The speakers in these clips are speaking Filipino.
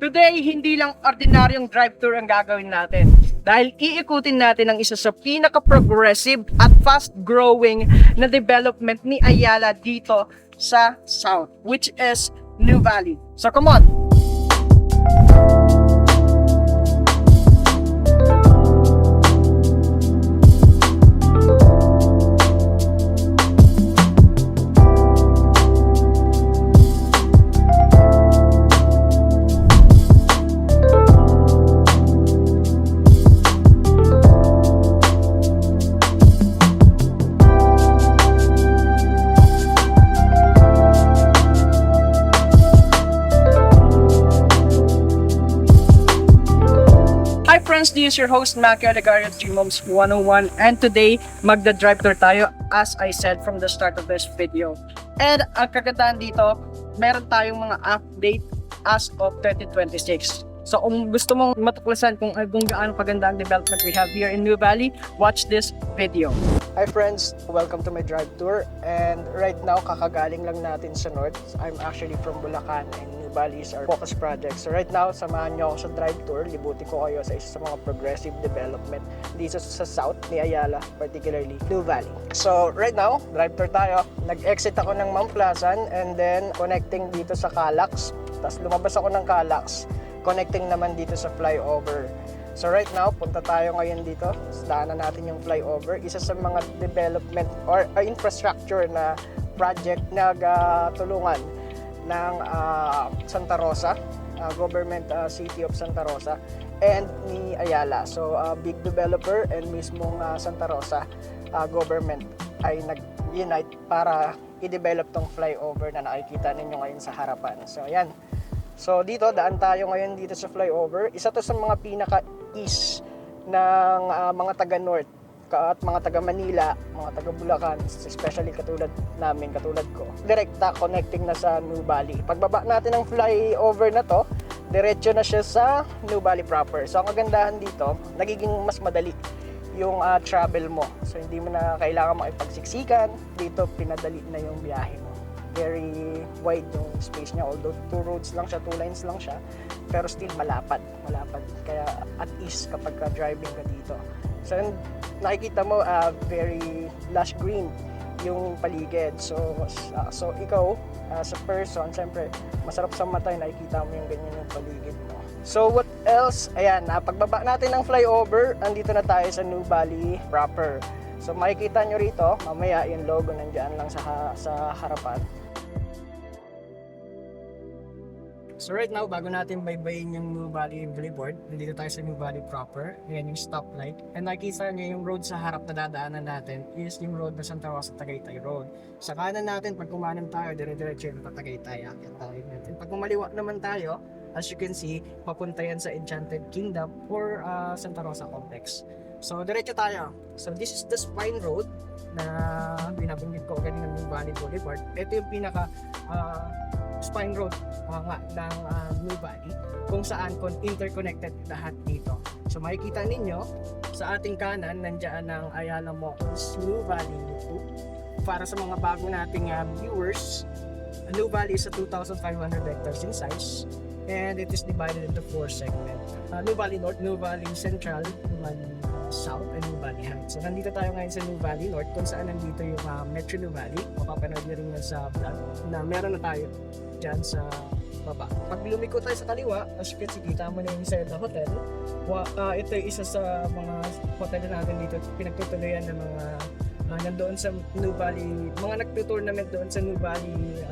Today, hindi lang ordinaryong drive tour ang gagawin natin. Dahil iikutin natin ang isa sa pinaka-progressive at fast-growing na development ni Ayala dito sa South, which is New Valley. So come on! Hi friends, this is your host Macchio Legario at Gmoms 101, and today magda-drive tour tayo as I said from the start of this video. And ang kagandahan dito, meron tayong mga update as of 2026. So kung gusto mong matuklasan kung gaano kaganda ang development we have here in New Valley, watch this video. Hi friends, welcome to my drive tour, and right now kakagaling lang natin sa North. I'm actually from Bulacan and New Valley is our focus project. So right now, samahan nyo ako sa drive tour. Libutin ko kayo sa isa sa mga progressive development dito sa South ni Ayala, particularly New Valley. So right now, drive tour tayo. Nag-exit ako ng Mount Plazan and then connecting dito sa Calax. Tapos lumabas ako ng Calax, connecting naman dito sa flyover. So right now, punta tayo ngayon dito. Daanan natin yung flyover. Isa sa mga development or infrastructure na project na tulungan ng Santa Rosa, government city of Santa Rosa, and ni Ayala. So big developer and mismong Santa Rosa government ay nag-unite para i-develop tong flyover na nakikita ninyo ngayon sa harapan. So ayan. So dito, daan tayo ngayon dito sa flyover. Isa to sa mga pinaka-east ng mga taga-north at mga taga-Manila, mga taga-Bulacan, especially katulad namin, katulad ko. Direkta connecting na sa New Valley. Pagbaba natin ng flyover na to, diretso na siya sa New Valley proper. So ang kagandahan dito, nagiging mas madali yung travel mo. So hindi mo na kailangan makipagsiksikan. Dito, pinadali na yung biyahe mo. Very wide yung space niya, although 2 roads lang siya, 2 lanes lang siya, pero still malapad, kaya at ease kapag driving ka dito. So nakikita mo very lush green yung paligid. So ikaw as a person, siyempre masarap sa mata yung nakikita mo yung ganyan yung paligid mo. So what else? Ayan, pagbaba natin ng flyover, andito na tayo sa New Valley proper. So makikita nyo rito, mamaya yung logo nandiyan lang sa harapan. So right now, bago natin baybayin yung New Valley Boulevard, nandito tayo sa New Valley proper. Ayan yung stoplight. And nakikita nyo yung road sa harap na dadaanan natin is yung road na Santa Rosa Tagaytay Road. Sa kanan natin, pag kumanan tayo, dire-diretso yung Tagaytay. And pag kumaliwa naman tayo, as you can see, papunta yan sa Enchanted Kingdom or Santa Rosa Complex. So diretso tayo. So this is the spine road na binabanggit ko kanina ng New Valley Boulevard. Ito yung pinaka spine road ng New Valley, kung saan interconnected lahat dito. So makikita ninyo sa ating kanan, nandiyan ang Ayala Motors New Valley YouTube. Para sa mga bago nating viewers, New Valley is a 2,500 hectares in size, and it is divided into 4 segments. New Valley North, New Valley Central, New Valley South, and New Valley Heights. So nandito tayo ngayon sa New Valley North, kung saan nandito yung Metro New Valley. Mapapanood nyo rin yan sa vlog na meron na tayo dyan sa baba. Pag lumiko tayo sa kaliwa, as you can see, kita mo na yung Seda Hotel. Ito yung isa sa mga hotel natin dito, pinagtutuloyan ng mga nandoon sa New Valley, mga nagtutournament doon sa New Valley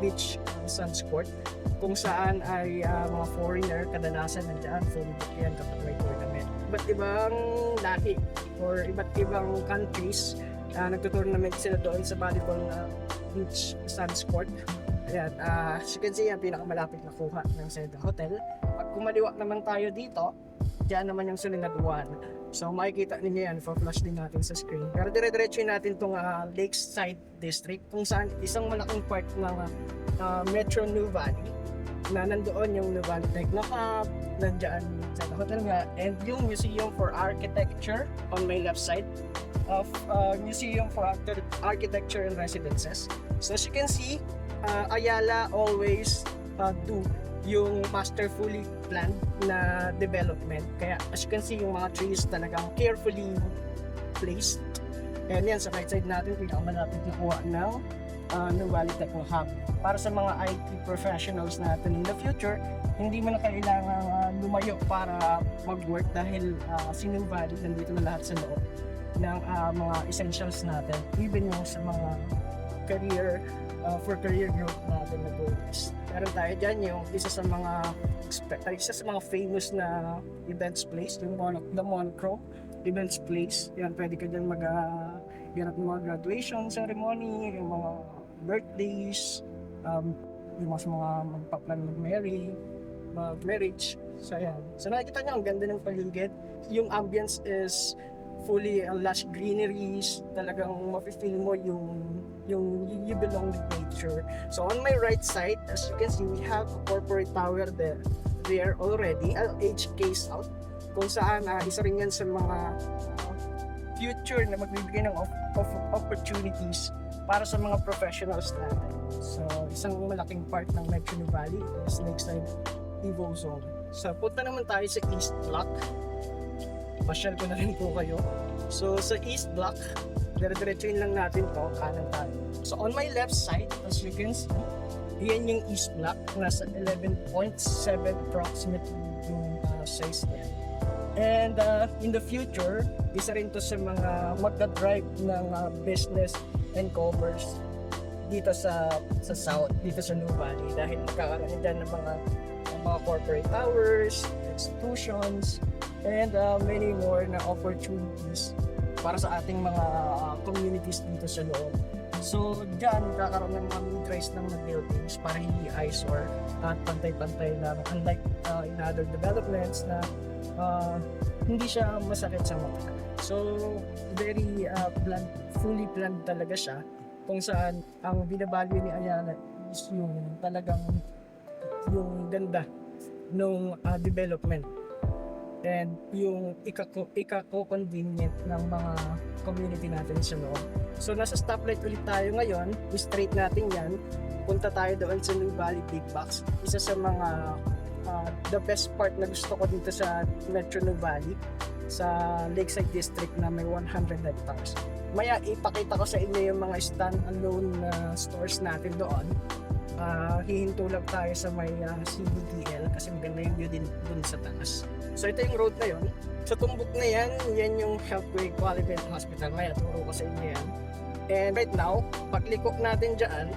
Beach Sands Court, kung saan ay mga foreigner kadalasan nandiyan, fully booked yan kapag may tournament. Iba't ibang lahi or iba't ibang countries nagtutournament sila doon sa volleyball Beach Sands Court. Ayan, as you can see, ang pinakamalapit na kuha ng Seda Hotel. Pag kumaliwa naman tayo dito, diyan naman yung Soledad 1. So makikita ninyo yan, flash din natin sa screen. Pero dire-diretso natin itong Lakeside District, kung saan isang malaking part ng Metro New Valley, na nandoon yung New Valley Techno Hub, nandiyan sa hotel nga, and yung Museum for Architecture on my left side of Museum for Architecture and Residences. So as you can see, Ayala always do yung masterfully planned na development. Kaya as you can see, yung mga trees talagang carefully placed. And yan, sa right side natin, pinakamalapit na kuha ng Valley Techno Hub. Para sa mga IT professionals natin in the future, hindi mo na kailangan lumayo para mag-work dahil si New Valley nandito na lahat sa loob ng mga essentials natin, even yung sa mga career growth natin na goals. Meron tayo dyan yung isa sa mga famous na events place, yung the Monochrome Events Place. Yan, pwede ka dyan ganap ng mga graduation ceremony, yung mga birthdays, yung mga magpa-plan mag-marriage. So yan. So nakikita nyo, ang ganda ng paligid. Yung ambience is fully lush greeneries. Talagang mafe-feel mo yung you belong with nature. So on my right side, as you can see, we have a corporate tower there already, HK South, kung saan isa rin yan sa mga future na magbibigay ng opportunities para sa mga professionals natin. So isang malaking part ng Metro Valley is Lakeside Evo Zone. So punta naman tayo sa East Block. Pasyal ko na rin po kayo. So sa East Block, dire-diretsuin lang natin to, kanan tayo. So on my left side, as you can see, yan yung East Block, nasa 11.7 approximately yung size niya. And in the future, isa rin to sa mga magdadrive ng business and commerce dito sa South, dito sa New Valley, dahil magkakaroon dyan ng mga corporate towers, institutions, and many more na opportunities para sa ating mga communities dito sa loob. So dyan, magkakaroon ng mga mid-rise ng mga buildings para hindi eyesore at pantay-pantay lang, unlike in other developments na hindi siya masakit sa mata. So very fully planned talaga siya, kung saan ang binavalue ni Ayala is yung talagang yung ganda ng development and yung ikako-convenient ng mga community natin sa loob. So nasa stoplight ulit tayo ngayon, straight natin yan, punta tayo doon sa New Valley Big Box. Isa sa mga the best part na gusto ko dito sa Metro New Valley, sa Lakeside District na may 100 hectares. Maya ipakita ko sa inyo yung mga stand-alone stores natin doon. Hihinto lang tayo sa may CBTL kasi maganda yung view din dun sa taas. So ito yung road na yun. Sa tumbok na yan, yan yung Healthway Quality Hospital. Maya turo ko sa inyo yan. And right now, paglikok natin dyan,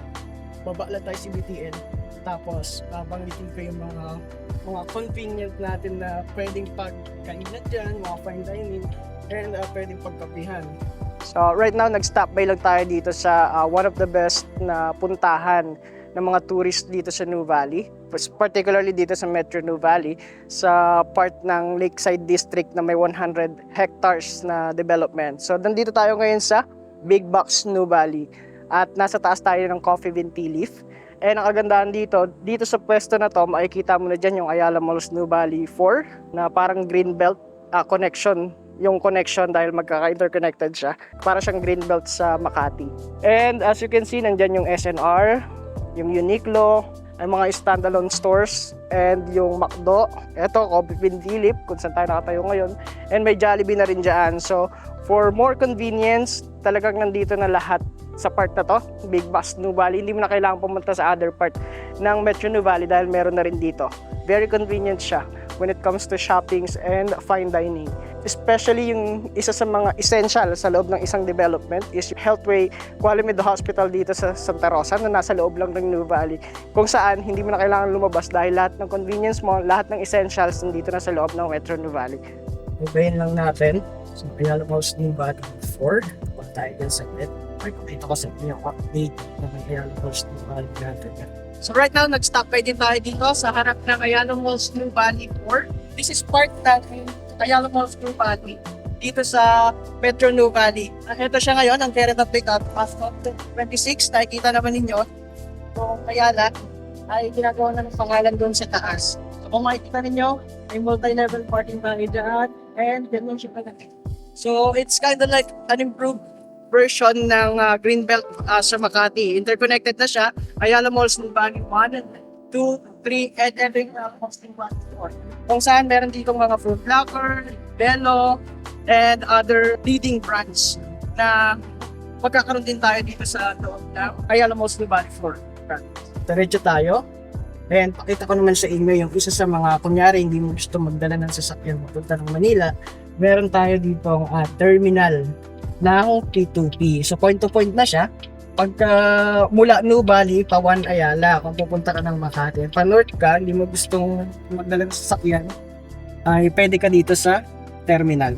baba lang tayo CBTL. Tapos babanggitin ko yung mga convenient natin na pwedeng pagkainan dyan, mga fine dining, and pwedeng pagkapihan. So right now, nag-stop by lang tayo dito sa one of the best na puntahan ng mga tourist dito sa New Valley, particularly dito sa Metro New Valley, sa part ng Lakeside District na may 100 hectares na development. So nandito tayo ngayon sa Big Box New Valley at nasa taas tayo ng Coffee Bean Tea Leaf. And ang kagandahan dito sa pwesto na to, makikita mo na dyan yung Ayala Malls New Valley 4 na parang greenbelt connection. Yung connection dahil magkaka-interconnected siya. Para siyang greenbelt sa Makati. And as you can see, nandyan yung SNR, yung Uniqlo, ay mga standalone stores, and yung McDo. Ito, Coffee Bean Tea Leaf, kung saan tayo nakatayo ngayon. And may Jollibee na rin dyan. So, for more convenience, talagang nandito na lahat sa part na to, Big Box New Valley. Hindi mo na kailangan pumunta sa other part ng Metro New Valley dahil meron na rin dito. Very convenient siya when it comes to shoppings and fine dining. Especially yung isa sa mga essential sa loob ng isang development is yung Healthway Quality Hospital dito sa Santa Rosa na nasa loob lang ng New Valley. Kung saan hindi mo na kailangan lumabas dahil lahat ng convenience mo, lahat ng essentials nandito na sa loob ng Metro New Valley. Ubayin lang natin. So, Ayala Malls New Valley 4. Punta tayo dyan sa net. Ay, pakita ko sa inyo yung update na may Ayala Malls New Valley natin. So right now, nag-stop din tayo dito sa harap ng Ayala Malls New Valley 4. This is part ng Ayala Malls New Valley dito sa Metro New Valley. Ito siya ngayon, ang current update at past 26. Nakikita naman ninyo, yung Ayala ay ginagawa na ng pangalan doon sa taas. So kung makikita ninyo, may multi-level parking tayo dyan, and ganun siya pala. So it's kind of like an improved version ng Greenbelt sa Makati. Interconnected na siya. Ayala Malls New Valley 1, 2, 3, and ito yung hosting platform. Kung saan meron dito mga Foot Locker, Belo, and other leading brands na magkakaroon din tayo dito sa loob na Ayala Malls New Valley Floor. Diretso tayo. And pakita ko naman sa inyo yung isa sa mga, kunyari hindi mo gusto magdala ng sasakyan mapunta ng Manila, meron tayo dito terminal ng P2P. So point to point na siya. Pagka mula New Valley, pa 1 Ayala, kung pupunta ka ng Makati, pa north ka, hindi mo gustong magdala ng sasakyan, ay pwede ka dito sa terminal.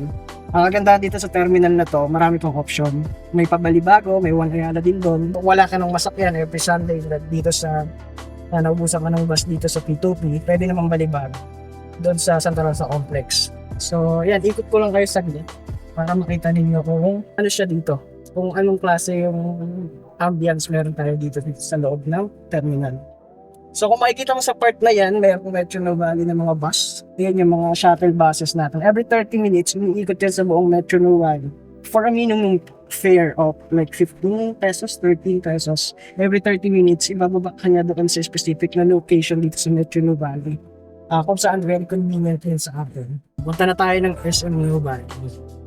Ang kagandahan dito sa terminal na to, marami pang option. May pabalibago, may 1 Ayala din doon. Kung wala ka ng masakyan every Sunday dito sa naubusan ka ng bus dito sa P2P, pwede namang balibago doon sa Santa Rosa Complex. So, yan, ikot ko lang kayo saglit para makita ninyo kung ano siya dito. Kung anong klase yung ambience meron tayo dito sa loob ng terminal. So kung makikita mo sa part na yan, mayroong Metro New Valley ng mga bus. Yan yung mga shuttle buses natin. Every 30 minutes, umiikot yan sa buong Metro New Valley. For a minimum fare of like 15 pesos, 13 pesos. Every 30 minutes, ibababa ka niya doon sa specific na location dito sa Metro New Valley. Kung saan very convenient yun sa atin. Punta na tayo ng SM New Valley.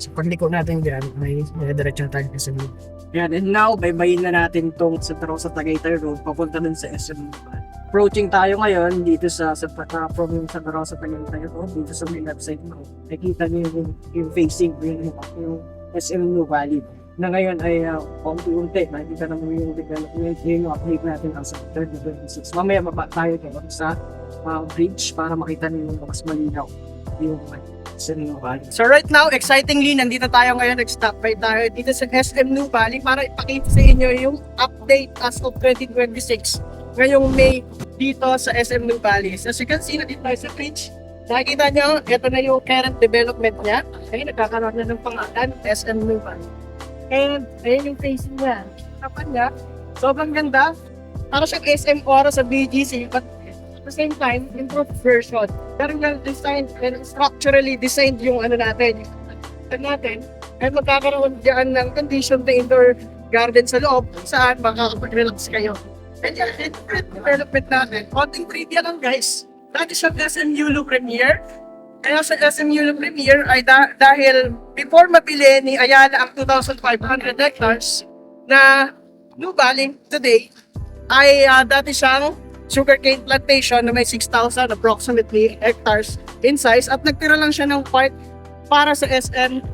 So pagliko natin dyan, may diretso na tayo ng SM New Valley. Yan, and now, baybayin na natin itong Santa Rosa Tagaytay Road, papunta dun sa SM New Valley. Approaching tayo ngayon dito sa from Santa Rosa Tagaytay Road, dito sa may left side mo. Nakikita niyo yung facing yung SM New Valley. Na ngayon ay unti-unti, nakikita naman yung development, yung update natin ang sa 2026. Mamaya baba tayo sa bridge para makita niyo yung mas malinaw yung SM New Valley. So right now, excitingly, nandito tayo ngayon, nag-stop by tayo dito sa SM New Valley para ipakita sa inyo yung update as of 2026. Ngayong May dito sa SM New Valley. So as you can see, nandito tayo sa bridge. Nakikita nyo, ito na yung current development niya. Okay, nagkakaroon na ng pangalan, SM New Valley. And ayun yung facing niya. Kapan niya, sobrang ganda. Para siyang SM Oro sa BGC, but at the same time, improved version. Pero well designed and structurally designed yung natin. At magkakaroon dyan ng condition na indoor garden sa loob saan makakapag-relax kayo. And yan, yung development natin. Konting trivia lang guys. Dati siyang SM Yulu Premier. Kaya sa SM Yulu Premier ay dahil before mabili ni Ayala ang 2,500 hectares na New Valley today ay dati siyang sugarcane plantation na may 6,000 approximately hectares in size at nagtira lang siya ng part para sa SM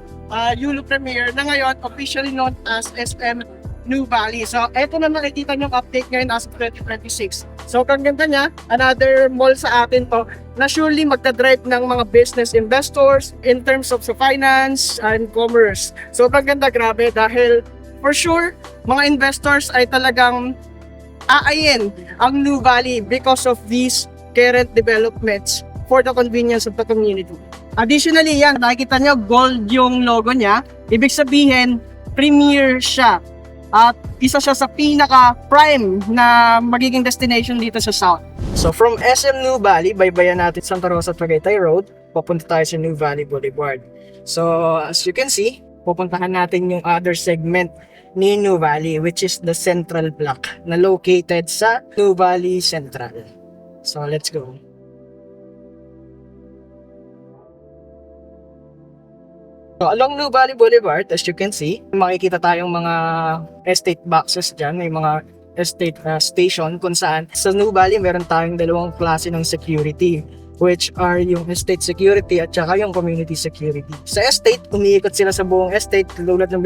Yulu Premier na ngayon officially known as SM New Valley. So, eto na nakikita nyo update ngayon as of 2026. So, kung ganda niya, another mall sa atin to na surely magta-drive ng mga business investors in terms of sa finance and commerce. So, kung ganda, grabe, dahil for sure, mga investors ay talagang aayin ang New Valley because of these current developments for the convenience of the community. Additionally, yan, nakikita nyo, gold yung logo niya. Ibig sabihin, premier siya. At isa siya sa pinaka-prime na magiging destination dito sa South. So from SM New Valley, baybayan natin Santa Rosa Tagaytay Road, papunta tayo sa New Valley Boulevard. So as you can see, pupuntahan natin yung other segment ni New Valley, which is the Central Block na located sa New Valley Central. So let's go. So, along New Valley Boulevard, as you can see, makikita tayong mga estate boxes dyan. May mga estate station kung saan sa New Valley meron tayong dalawang klase ng security, which are yung estate security at saka yung community security. Sa estate, umiikot sila sa buong estate tulad ng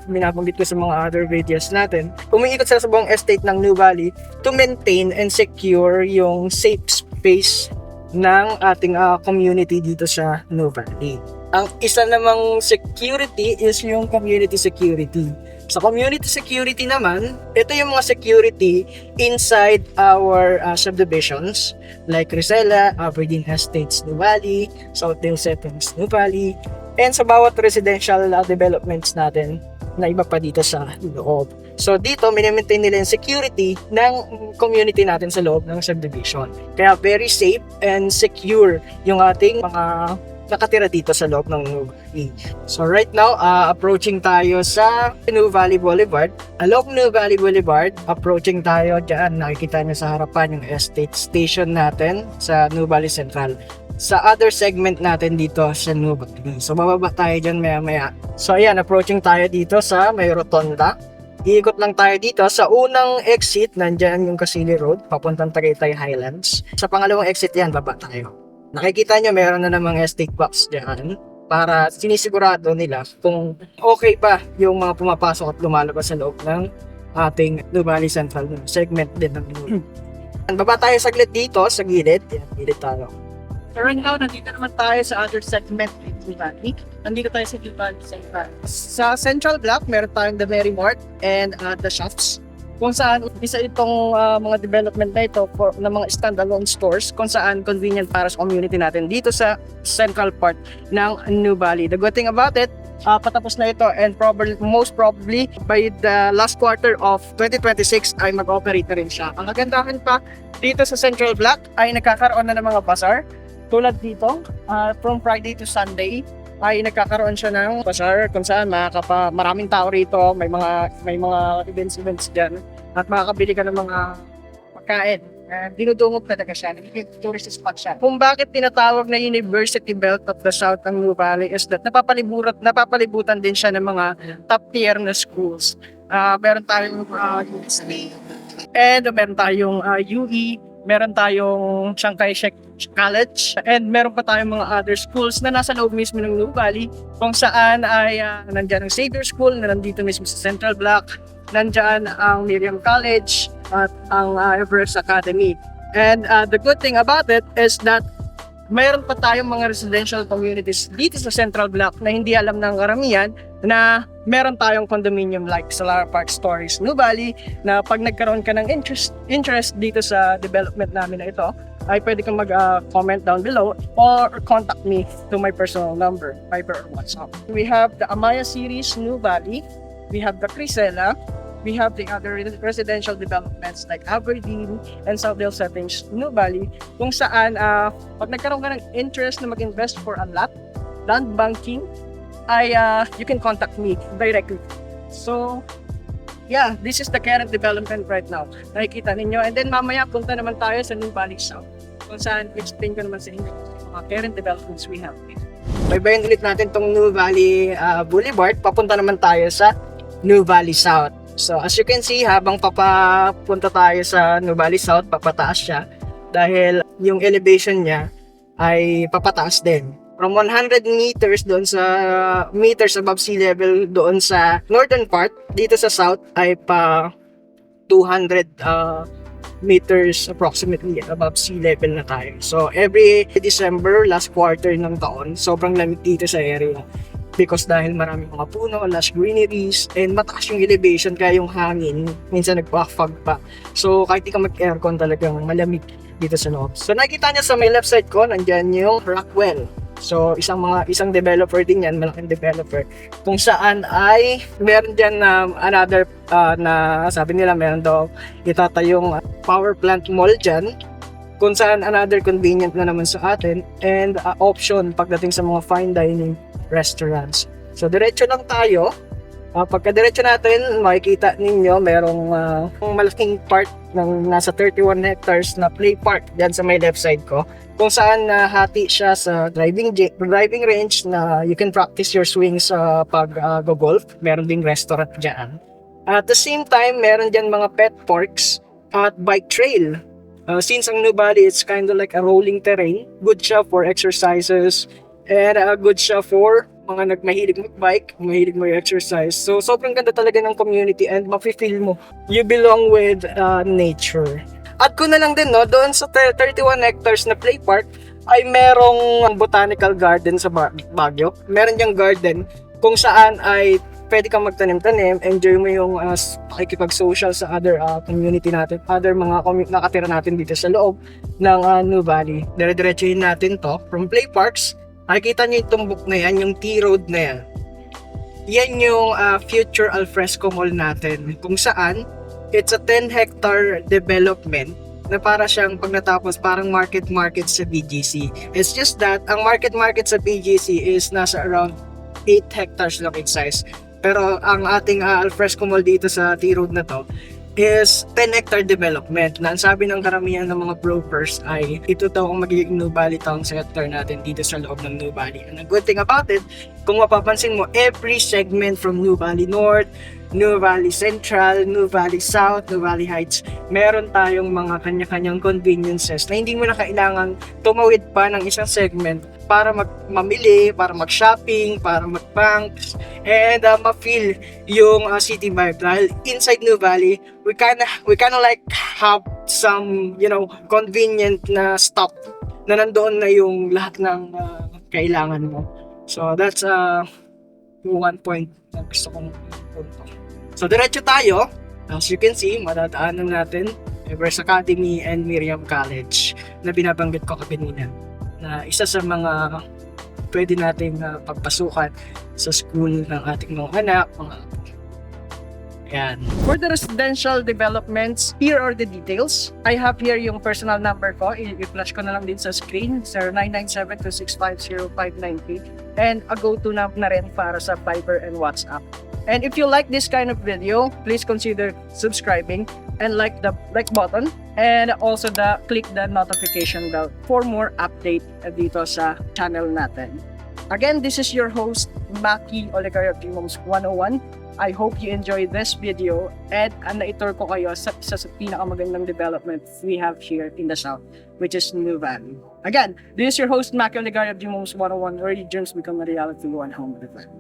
binabanggit ko sa mga other videos natin. Umiikot sila sa buong estate ng New Valley to maintain and secure yung safe space ng ating community dito sa New Valley. Ang isa namang security is yung community security. Sa community security naman, ito yung mga security inside our subdivisions like Rizela, Aberdeen Estates, New Valley, Southdale Settings, New Valley, and sa bawat residential developments natin na iba pa dito sa loob. So dito, minimaintain nila yung security ng community natin sa loob ng subdivision. Kaya very safe and secure yung ating mga nakatira dito sa loob ng New Valley. So right now, approaching tayo sa New Valley Boulevard. Along New Valley Boulevard, approaching tayo dyan. Nakikita nyo sa harapan yung estate station natin sa New Valley Central. Sa other segment natin dito sa New Valley. So bababa tayo dyan maya-maya. So ayan, approaching tayo dito sa may rotonda. Iikot lang tayo dito. Sa unang exit, nandyan yung Casili Road, papuntang Tagaytay Highlands. Sa pangalawang exit yan, baba tayo. Nakikita nyo, meron na namang estate box dyan para sinisigurado nila kung okay ba yung mga pumapasok at lumalabas sa loob ng ating New Valley Central segment din ng New. Baba tayo saglit dito sa gilid. Yan, gilid tayo. So right now, nandito naman tayo sa other segment ng New Valley. Nandito tayo sa New Valley Central. Sa Central Block, meron tayong the Mary Mart and the Shops. Kung saan isa itong mga development na ito ng mga standalone stores kung saan convenient para sa community natin dito sa central part ng New Valley. The good thing about it, patapos na ito and most probably by the last quarter of 2026 ay mag-operate na rin siya. Ang kagandahan pa dito sa Central Block ay nagkakaroon na ng mga bazaar tulad dito from Friday to Sunday ay nagkakaroon siya ng bazaar kung saan maraming tao rito, may mga events diyan at makakabili ka ng mga pagkain. Dinudungog talaga siya, tourist spot siya. Kung bakit tinatawag na University Belt of the South ng New Valley is that napapalibutan din siya ng mga top tier na schools. Meron tayong UST and meron tayong UE, meron tayong Chiang Kai-shek College, and meron pa tayong mga other schools na nasa loob mismo ng New Valley kung saan ay nandyan ang Xavier School na nandito mismo sa Central Block, nandyan ang Miriam College at ang Everest Academy. And the good thing about it is that mayroon pa tayong mga residential communities dito sa Central Block na hindi alam ng karamihan na meron tayong condominium like Solar Park Stories New Valley na pag nagkaroon ka ng interest dito sa development namin na ito ay pwede kang mag-comment down below or contact me to my personal number, Viber or WhatsApp. We have the Amaya series New Valley, we have the Crisela, we have the other residential developments like Aberdeen and Southdale Settings New Valley kung saan pag nagkaroon ka ng interest na mag-invest for a lot, land banking, ay you can contact me directly. So yeah, this is the current development right now. Nakikita ninyo. And then mamaya punta naman tayo sa New Valley South kung saan explain ko naman sa inyo mga current developments we have. Baybayin ulit natin tong New Valley Boulevard. Papunta naman tayo sa New Valley South. So as you can see, habang papapunta tayo sa New Valley South, papataas siya dahil yung elevation niya ay papataas din. From 100 meters doon sa meters above sea level doon sa northern part, dito sa south ay pa 200 meters approximately above sea level na tayo. So every December, last quarter ng taon, sobrang lamig dito sa area. Because dahil maraming mga puno, lush greeneries, and mataas yung elevation kaya yung hangin, minsan nagpa-fog pa. So kahit di ka mag-aircon talagang malamig dito sa loob. So nakikita niya sa may left side ko, nandyan yung Rockwell. So isang developer din yan, malaking developer. Kung saan ay meron dyan another na sabi nila meron daw itatayong power plant mall dyan. Kung saan another convenient na naman sa atin and option pagdating sa mga fine dining restaurants. So diretso lang tayo. Pagka-diretso natin, makikita ninyo merong malaking part ng nasa 31 hectares na play park diyan sa may left side ko. Kung saan hati siya sa driving range na you can practice your swings sa pag-golf. Meron ding restaurant diyan. At the same time, meron diyan mga pet parks at bike trail. Since ang New Valley, it's kind of like a rolling terrain. Good siya for exercises and good siya for mga mahilig mag-bike, mahilig mag-exercise. So, sobrang ganda talaga ng community and mafe-feel mo you belong with nature. At ko na lang din, no, doon sa 31 hectares na play park ay merong botanical garden sa Baguio. Meron diyang garden kung saan ay pwede kang magtanim-tanim, enjoy mo yung pakikipag-social sa other community natin, other mga nakatira natin dito sa loob ng New Valley. Dire-diretsuhin natin to from play parks. Nakikita nyo yung tumbok na yan, yung T-Road na yan. Yan yung future alfresco mall natin kung saan it's a 10 hectare development na para siyang pag natapos parang market sa BGC. It's just that ang market sa BGC is nasa around 8 hectares lang in size. Pero ang ating Alfresco Mall dito sa T-Road na to is 10 hectare development na ang sabi ng karamihan ng mga brokers ay ito daw ang magiging New Valley Town Center natin dito sa loob ng New Valley. And the good thing about it, kung mapapansin mo, every segment from New Valley North, New Valley Central, New Valley South, New Valley Heights, meron tayong mga kanya-kanyang conveniences na hindi mo na kailangan tumawid pa ng isang segment para mamili, para mag-shopping, para mag-banks, and ma-feel yung city vibe. Dahil inside New Valley, we kinda like have some, convenient na stop na nandoon na yung lahat ng kailangan mo. So that's one point na gusto kong punto. So diretso tayo. As you can see, madadaanan natin Everest Academy and Miriam College na binabanggit ko kanina, na isa sa mga pwede nating pagpasukan sa school ng ating mga anak, Yan. For the residential developments, here are the details. I have here yung personal number ko. I-flash ko na lang din sa screen. 0997-265-0598. And a go-to na rin para sa Viber and WhatsApp. And if you like this kind of video, please consider subscribing and like the like button, and also click the notification bell for more update dito sa channel natin. Again, this is your host, Maki Olegario of G-Moms 101. I hope you enjoyed this video and na-tour ko kayo sa pinakamagandang development we have here in the South, which is New Valley. Again, this is your host, Maki Olegario of G-Moms 101, where your dreams become a reality one home at a time.